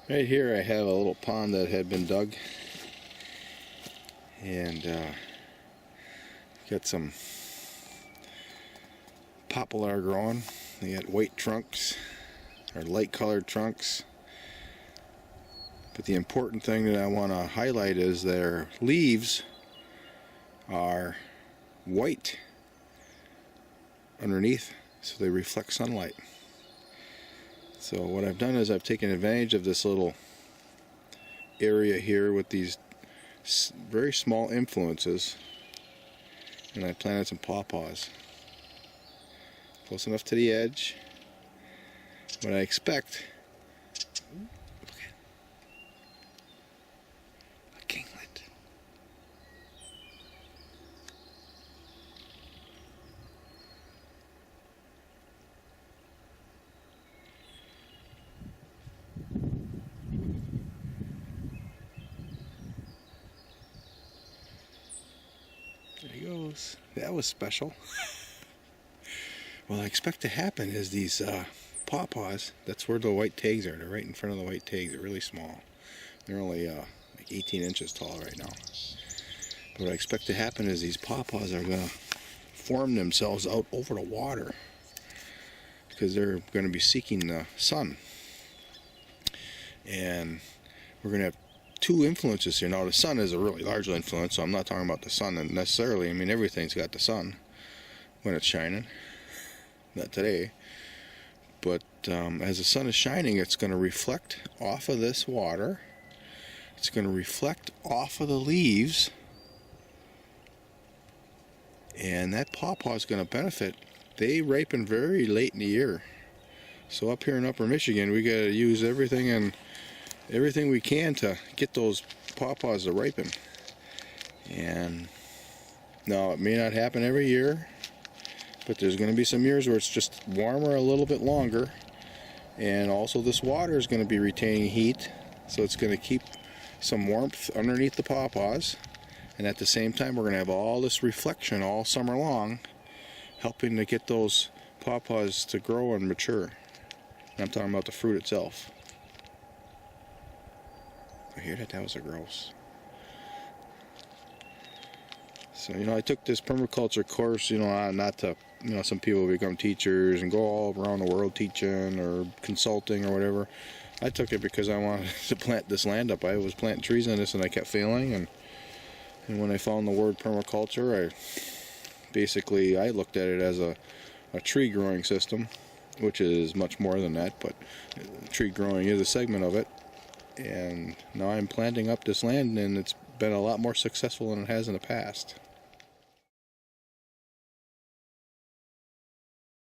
Right here I have a little pond that had been dug, and got some poplar growing. They got white trunks or light colored trunks, but the important thing that I want to highlight is their leaves are white underneath, so they reflect sunlight. So what I've done is I've taken advantage of this little area here with these very small influences, and I planted some pawpaws close enough to the edge. What I expect, look at a kinglet. There he goes. That was special. What I expect to happen is these pawpaws, that's where the white tags are. They're right in front of the white tags. They're really small. They're only like 18 inches tall right now. But what I expect to happen is these pawpaws are going to form themselves out over the water, because they're going to be seeking the sun. And we're going to have two influences here. Now the sun is a really large influence, so I'm not talking about the sun necessarily. I mean, everything's got the sun when it's shining. Not today. But as the sun is shining, it's going to reflect off of this water. It's going to reflect off of the leaves. And that pawpaw is going to benefit. They ripen very late in the year. So up here in Upper Michigan, we got to use everything we can to get those pawpaws to ripen. And now it may not happen every year, but there's going to be some years where it's just warmer a little bit longer, and also this water is going to be retaining heat, so it's going to keep some warmth underneath the pawpaws, and at the same time we're going to have all this reflection all summer long, helping to get those pawpaws to grow and mature. And I'm talking about the fruit itself. I hear that was a grouse. So, I took this permaculture course, not to, some people become teachers and go all around the world teaching or consulting or whatever. I took it because I wanted to plant this land up. I was planting trees on this and I kept failing, and when I found the word permaculture, I looked at it as a tree growing system, which is much more than that, but tree growing is a segment of it. And now I'm planting up this land, and it's been a lot more successful than it has in the past.